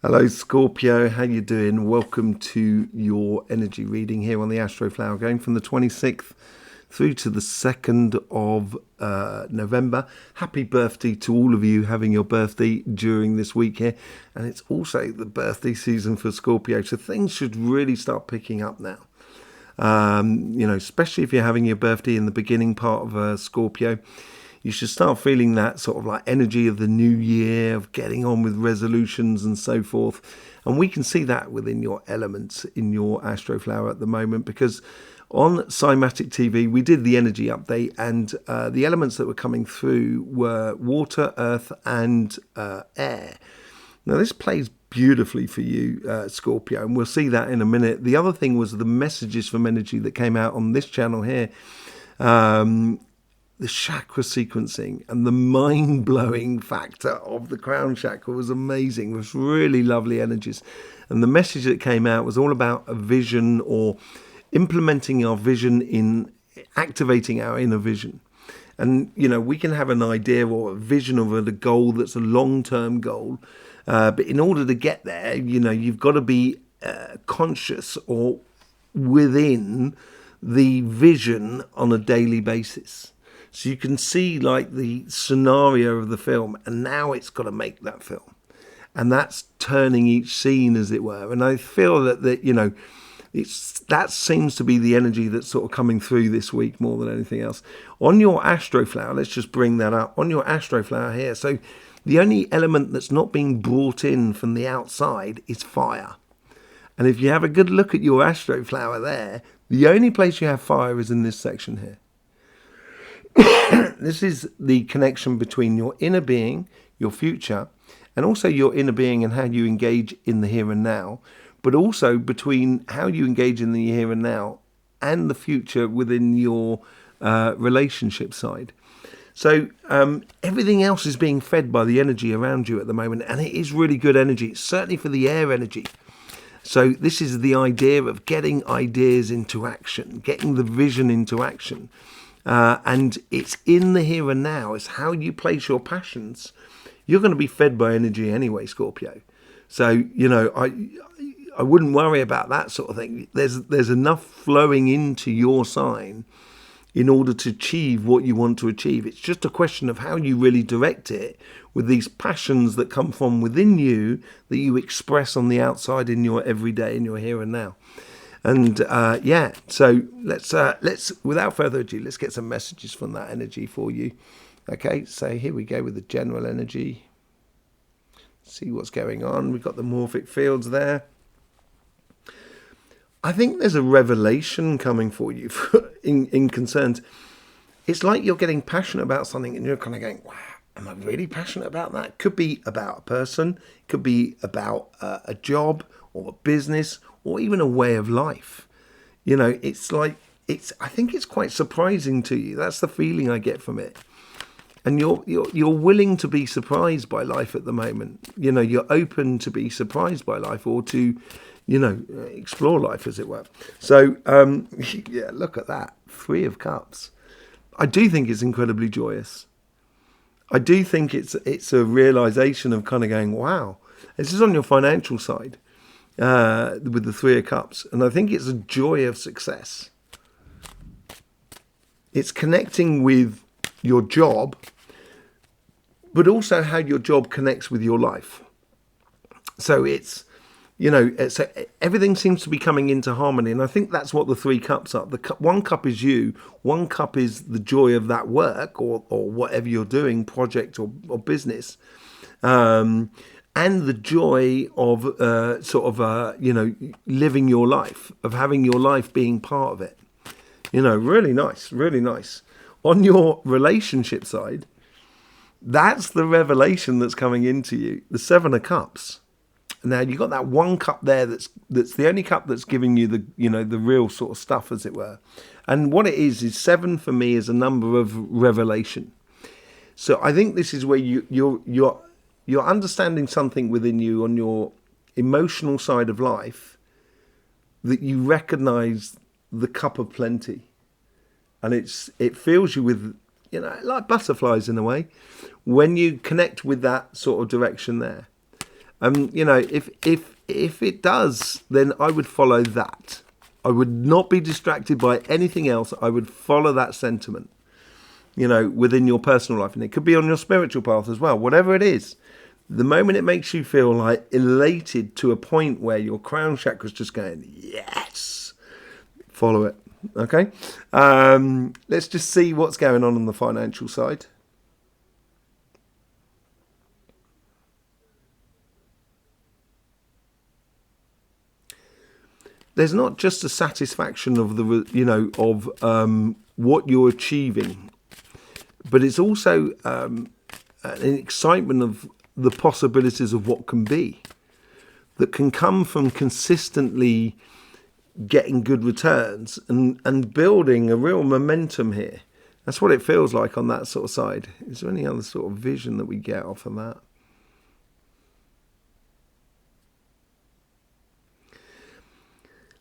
Hello Scorpio, how you doing? Welcome to your energy reading here on the Astroflower, going from the 26th through to the 2nd of November. Happy birthday to all of you having your birthday during this week here. And it's also the birthday season for Scorpio, so things should really start picking up now. Especially if you're having your birthday in the beginning part of Scorpio. You should start feeling that sort of like energy of the new year, of getting on with resolutions and so forth. And we can see that within your elements in your Astroflower at the moment, because on Cymatic TV, we did the energy update, and the elements that were coming through were water, earth, and air. Now, this plays beautifully for you, Scorpio, and we'll see that in a minute. The other thing was the messages from energy that came out on this channel here. The chakra sequencing and the mind-blowing factor of the crown chakra was amazing. It was really lovely energies. And the message that came out was all about a vision, or implementing our vision in activating our inner vision. And, we can have an idea or a vision of a goal that's a long-term goal. But in order to get there, you've got to be conscious or within the vision on a daily basis. So you can see like the scenario of the film, and now it's got to make that film. And that's turning each scene, as it were. And I feel that that seems to be the energy that's sort of coming through this week more than anything else. On your Astroflower, let's just bring that up. On your Astroflower here, so the only element that's not being brought in from the outside is fire. And if you have a good look at your Astroflower there, the only place you have fire is in this section here. This is the connection between your inner being, your future, and also your inner being and how you engage in the here and now, but also between how you engage in the here and now and the future within your relationship side. So everything else is being fed by the energy around you at the moment, and it is really good energy, certainly for the air energy. So this is the idea of getting ideas into action, getting the vision into action. And it's in the here and now. It's how you place your passions. You're going to be fed by energy anyway, Scorpio. So, I wouldn't worry about that sort of thing. There's enough flowing into your sign in order to achieve what you want to achieve. It's just a question of how you really direct it with these passions that come from within you that you express on the outside in your everyday, in your here and now. And so let's without further ado, let's get some messages from that energy for you. Okay, so here we go with the general energy. See what's going on. We've got the morphic fields there. I think there's a revelation coming for you in concerns. It's like you're getting passionate about something and you're kind of going, wow, am I really passionate about that? Could be about a person, could be about a job or a business, or even a way of life. It's like, I think it's quite surprising to you. That's the feeling I get from it. And you're willing to be surprised by life at the moment. You're open to be surprised by life, or to, explore life, as it were. So, look at that. 3 of Cups. I do think it's incredibly joyous. I do think it's a realization of kind of going, wow. This is on your financial side. With the 3 of Cups, and I think it's a joy of success. It's connecting with your job, but also how your job connects with your life. So it's, so everything seems to be coming into harmony, and I think that's what the 3 cups are. One cup is you, one cup is the joy of that work or whatever you're doing, project or business. And the joy of living your life, of having your life being part of it. Really nice, really nice. On your relationship side, that's the revelation that's coming into you. The 7 of Cups. Now you've got that one cup there that's the only cup that's giving you the real sort of stuff, as it were. And what it is 7 for me is a number of revelation. So I think this is where you're understanding something within you on your emotional side of life, that you recognize the cup of plenty. And it fills you with, like butterflies in a way, when you connect with that sort of direction there. You know, if it does, then I would follow that. I would not be distracted by anything else. I would follow that sentiment, you know, within your personal life. And it could be on your spiritual path as well, whatever it is. The moment it makes you feel like elated to a point where your crown chakra's just going, yes, follow it. Okay. Let's just see what's going on the financial side. There's not just a satisfaction of the, you know, of what you're achieving, but it's also an excitement of the possibilities of what can be, that can come from consistently getting good returns and building a real momentum here. That's what it feels like on that sort of side. Is there any other sort of vision that we get off of that?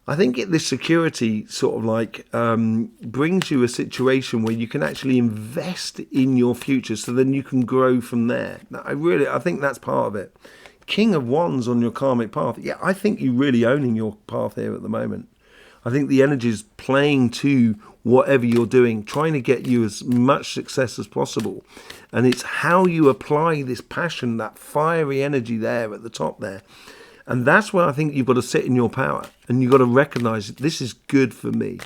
I think this security sort of like brings you a situation where you can actually invest in your future, so then you can grow from there. Now, I think that's part of it. King of Wands on your karmic path. Yeah, I think you're really owning your path here at the moment. I think the energy is playing to whatever you're doing, trying to get you as much success as possible. And it's how you apply this passion, that fiery energy there at the top there. And that's where I think you've got to sit in your power, and you've got to recognize this is good for me,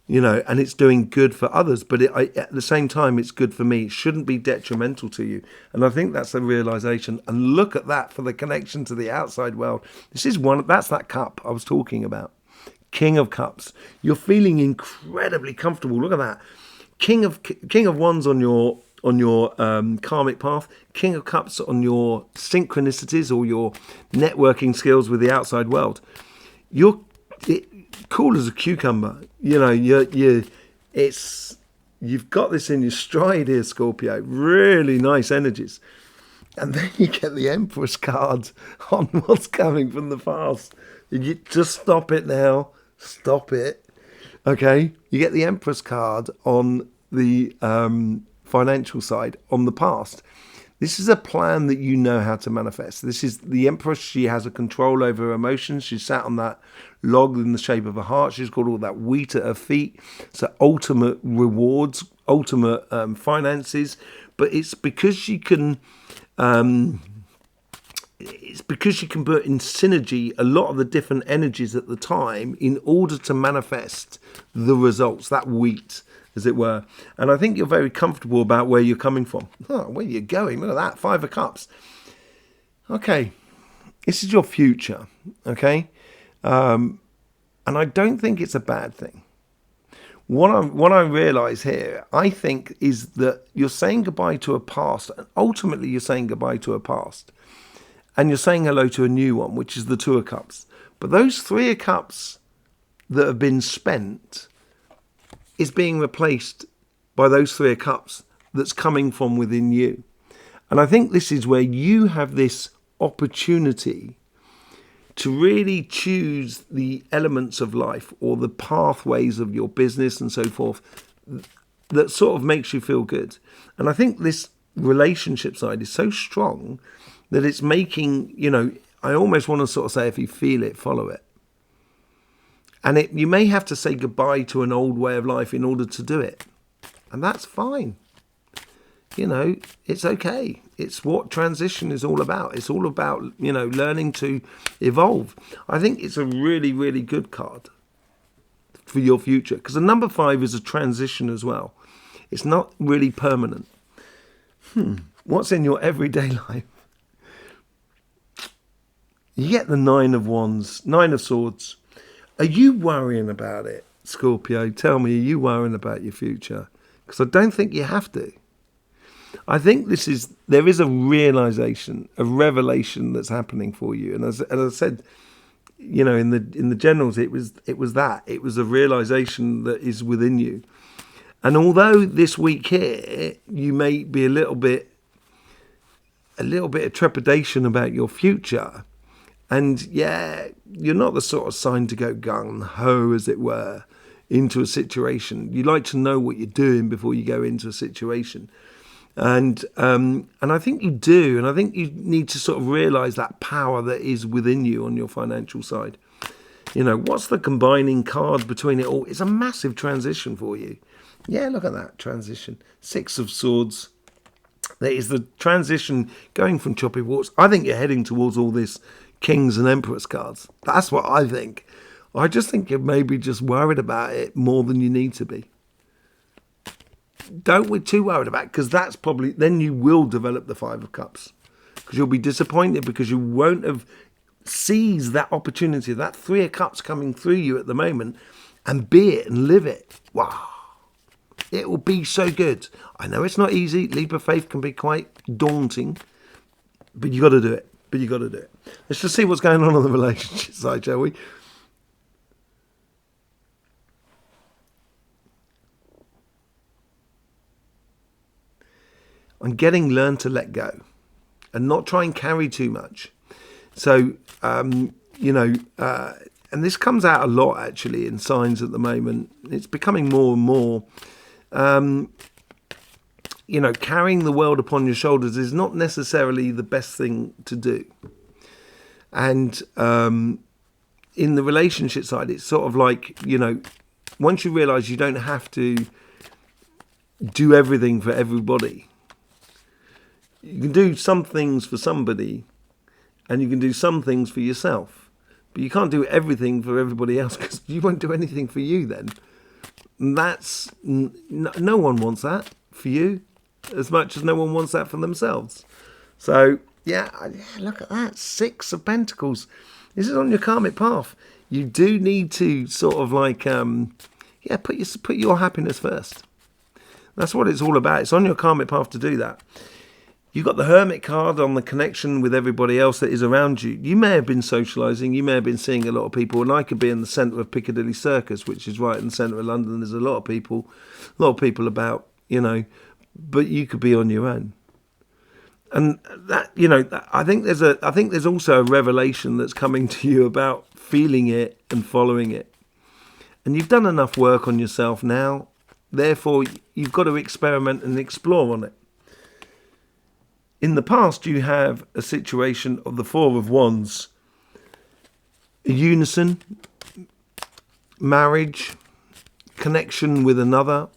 you know, and it's doing good for others. But at the same time, it's good for me. It shouldn't be detrimental to you. And I think that's the realization. And look at that for the connection to the outside world. That's that cup I was talking about. King of Cups. You're feeling incredibly comfortable. Look at that. King of Wands on your karmic path, King of Cups on your synchronicities or your networking skills with the outside world. You're cool as a cucumber. You know, you've got this in your stride here, Scorpio. Really nice energies. And then you get the Empress card on what's coming from the past. You just stop it now. Stop it. Okay? You get the Empress card on the financial side, on the past. This is a plan that you know how to manifest. This is the Empress. She has a control over her emotions. She's sat on that log in the shape of a heart. She's got all that wheat at her feet. So ultimate rewards, ultimate finances. But it's because she can put in synergy a lot of the different energies at the time in order to manifest the results, that wheat, as it were. And I think you're very comfortable about where you're coming from. Oh, where you're going, look at that, 5 of Cups. Okay, this is your future, okay? And I don't think it's a bad thing. What I realise here, I think, is that you're saying goodbye to a past, and ultimately you're saying goodbye to a past. And you're saying hello to a new one, which is the 2 of Cups. But those 3 of Cups that have been spent is being replaced by those 3 of Cups that's coming from within you. And I think this is where you have this opportunity to really choose the elements of life or the pathways of your business and so forth that sort of makes you feel good. And I think this relationship side is so strong that it's making, you know, I almost want to sort of say, if you feel it, follow it. And you may have to say goodbye to an old way of life in order to do it. And that's fine. You know, it's okay. It's what transition is all about. It's all about, you know, learning to evolve. I think it's a really, really good card for your future. Because the number 5 is a transition as well. It's not really permanent. What's in your everyday life? You get the 9 of Wands, 9 of Swords. Are you worrying about it, Scorpio? Tell me, are you worrying about your future? Because I don't think you have to. I think there is a realization, a revelation that's happening for you. And as I said, you know, in the generals, it was that. It was a realization that is within you. And although this week here, you may be a little bit of trepidation about your future, and yeah, you're not the sort of sign to go gung-ho, as it were, into a situation. You like to know what you're doing before you go into a situation. And I think you do, and I think you need to sort of realise that power that is within you on your financial side. What's the combining card between it all? It's a massive transition for you. Yeah, look at that transition. Six of Swords. There is the transition going from choppy waters. I think you're heading towards all this Kings and Emperors cards. That's what I think. I just think you're maybe just worried about it more than you need to be. Don't be too worried about it, because that's probably, then you will develop the Five of Cups. Because you'll be disappointed because you won't have seized that opportunity, that Three of Cups coming through you at the moment, and be it and live it. Wow. It will be so good. I know it's not easy. Leap of faith can be quite daunting, but you got to do it. Let's just see what's going on the relationship side, shall we? I'm getting learn to let go and not try and carry too much. So, and this comes out a lot actually in signs at the moment. It's becoming more and more. Carrying the world upon your shoulders is not necessarily the best thing to do. And in the relationship side, it's sort of like, once you realise you don't have to do everything for everybody. You can do some things for somebody and you can do some things for yourself. But you can't do everything for everybody else, because you won't do anything for you then. That's no one wants that for you as much as no one wants that for themselves. So yeah, look at that, Six of Pentacles. This is on your karmic path. You do need to sort of like put your happiness first. That's what it's all about. It's on your karmic path to do that. You've got the Hermit card on the connection with everybody else that is around you. You may have been socialising, you may have been seeing a lot of people, and I could be in the centre of Piccadilly Circus, which is right in the centre of London. There's a lot of people about, but you could be on your own. And that, I think there's also a revelation that's coming to you about feeling it and following it. And you've done enough work on yourself now, therefore you've got to experiment and explore on it. In the past, you have a situation of the Four of Wands, a unison, marriage, connection with another.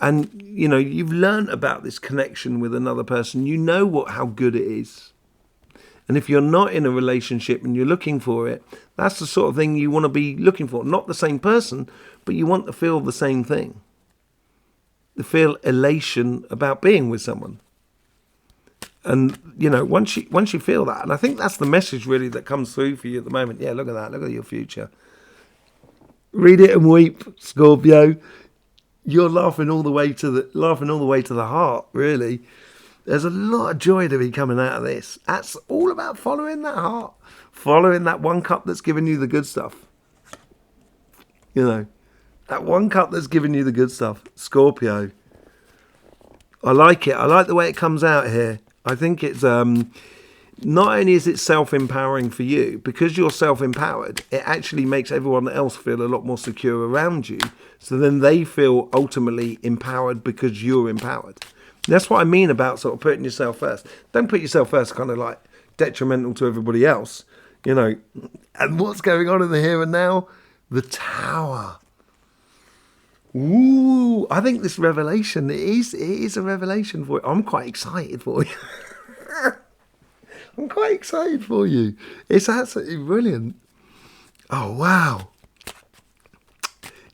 And, you've learned about this connection with another person. You know how good it is. And if you're not in a relationship and you're looking for it, that's the sort of thing you want to be looking for. Not the same person, but you want to feel the same thing. To feel elation about being with someone. And, once you feel that, and I think that's the message really that comes through for you at the moment. Yeah, look at that. Look at your future. Read it and weep, Scorpio. You're laughing all the way to the heart, really. There's a lot of joy to be coming out of this. That's all about following that heart. Following that one cup that's giving you the good stuff. That one cup that's giving you the good stuff. Scorpio. I like it. I like the way it comes out here. I think it's not only is it self-empowering for you, because you're self-empowered, it actually makes everyone else feel a lot more secure around you. So then they feel ultimately empowered because you're empowered. That's what I mean about sort of putting yourself first. Don't put yourself first kind of like detrimental to everybody else, And what's going on in the here and now? The Tower. Ooh, I think this revelation, it is a revelation for you. I'm quite excited for you. I'm quite excited for you. It's absolutely brilliant. Oh, wow.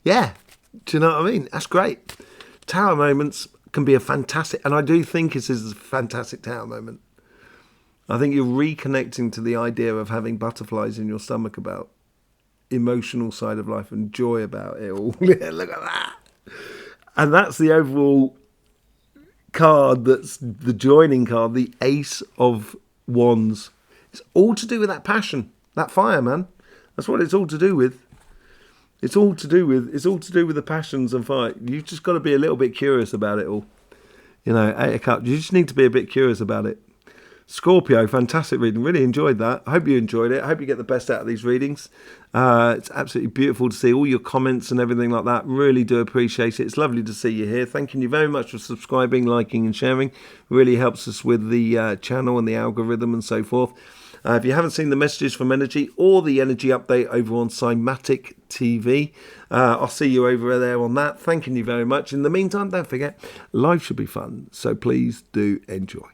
Yeah, do you know what I mean? That's great. Tower moments can be a fantastic, and I do think this is a fantastic tower moment. I think you're reconnecting to the idea of having butterflies in your stomach about emotional side of life and joy about it all. Look at that. And that's the overall card, that's the joining card, the Ace of Wands. It's all to do with that passion, that fire, man. That's what it's all to do with. It's all to do with the passions and fire. You've just got to be a little bit curious about it all. Eight of Cups, you just need to be a bit curious about it. Scorpio, fantastic reading. Really enjoyed that. I hope you enjoyed it. I hope you get the best out of these readings. It's absolutely beautiful to see all your comments and everything like that. Really do appreciate it. It's lovely to see you here. Thanking you very much for subscribing, liking and sharing. Really helps us with the channel and the algorithm and so forth. If you haven't seen the messages from Energy or the Energy update over on Cymatic TV, I'll see you over there on that. Thanking you very much. In the meantime, don't forget, life should be fun. So please do enjoy.